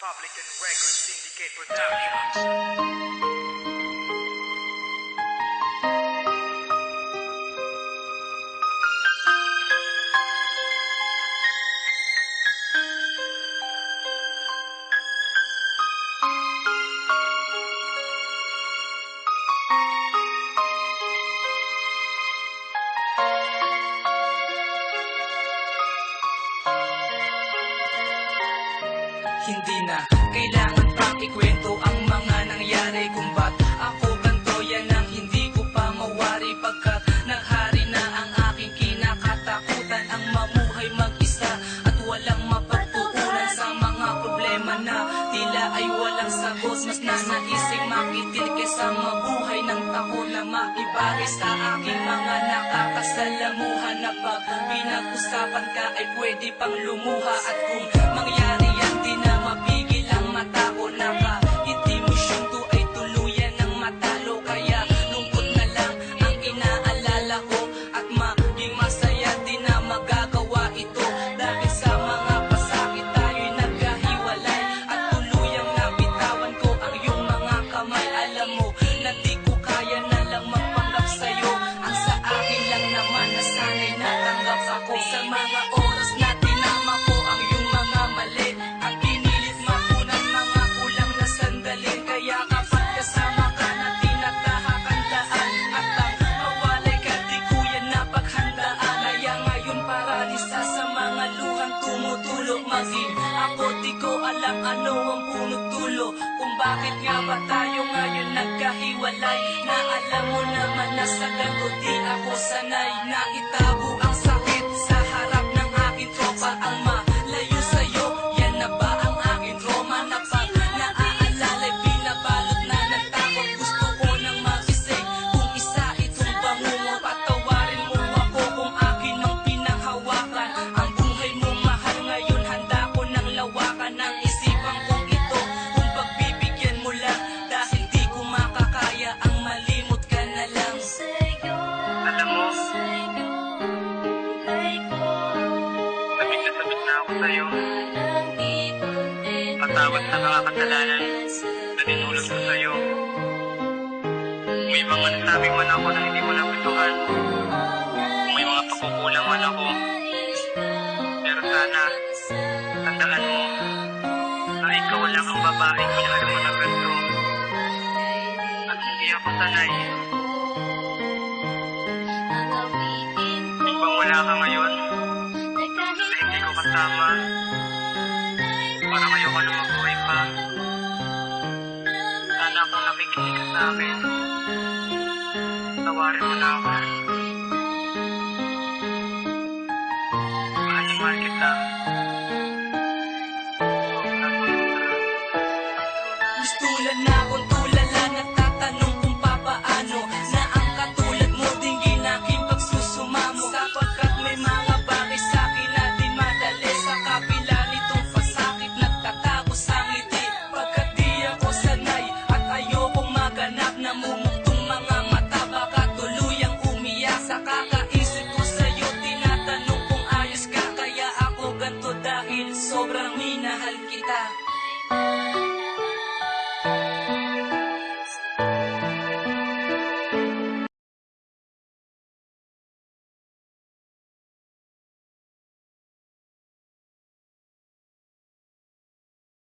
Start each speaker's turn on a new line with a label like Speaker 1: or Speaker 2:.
Speaker 1: Republic and Record Syndicate Productions.
Speaker 2: Hindi na kailangan pang ikwento ang mga nangyari kung ba't ako ganto. Yan ang hindi ko pa mawari pagkat naghari na ang aking kinakatakutan, ang mamuhay mag-isa at walang mapagtuunan sa mga problema na tila ay walang sagot. Mas nanaising makitil kesa mabuhay ng taon na makibagay sa aking mga nakakasalamuhan na pag pinag-usapan ka ay pwede pang lumuha. At kung mangyari yan di na mapigil ang mata ko, naka-intimusyon to ay tuluyan ng matalo. Kaya lungkot na lang ang inaalala ko at maging masaya di na magagawa ito. Dahil sa mga pasakit tayo'y nagkahiwalay at tuluyang nabitawan ko ang iyong mga kamay. Alam mo na di ko kaya na lang magpanggap sa'yo, ang sa akin lang naman na sana'y natanggap ako. Sa mga oras na tinama ko ang iyong mga mali at pinilit mapunan mga kulang na sandali. Kaya kapag kasama ka na tinatahakan daan at ang mawalay ka di ko yan napaghandaan. Kaya ngayon paralisa sa mga luhang tumutulo. Maging ako di ko alam ano ang punot dulo, kung bakit nga ba tayo ngayon nagkahiwalay. Na alam mo naman na sa ganito di ako sanay na itabo ang sakit sa harap ng aking tropa. Ang malayo sa'yo, yan na ba ang aking trauma? Na pag naaalala binabalot na ng takot, gusto ko nang magising. Kung isa itong bangungo, patawarin mo ako kung akin ang pinanghawakan. Ang buhay mo mahal ngayon, handa ko nang lawakan ang isipan kong ito. Kung pagbibigyan mo lang, dahil di ko makakaya ang malimot ka na lang.
Speaker 1: Alam mo, sabit na ako sa'yo. Patawad sa mga kasalanan na dinulog ko sa'yo. May mga nasabi man ako na hindi mo nagustuhan. May mga pagkukulang man ako. Pero sana, tandaan mo na ikaw lang ang babaeng minahal mo ng ganito. At hindi ako sanay. Ibang wala ka ngayon na hindi ko kasama. Parang ayoko na mabuhay pa. Sana kung nakikinig ka sa akin, tawarin mo na ako. Mahal na mahal kita.
Speaker 2: Gustulan na akong tulala, nagtatanong kung papaano na ang katulad mo din ginaking pagsusumamo. Sapagkat may mga bagay sa'kin na di madali, sa kapila nitong pasakit nagtatapos ang ngiti. Pagkat di ako sanay at ayokong maganap, namumuktong mga mata baka tuluyang umiyak. Sa kakaisip ko sa'yo, tinatanong kung ayos ka. Kaya ako ganto dahil sobrang minahal kita.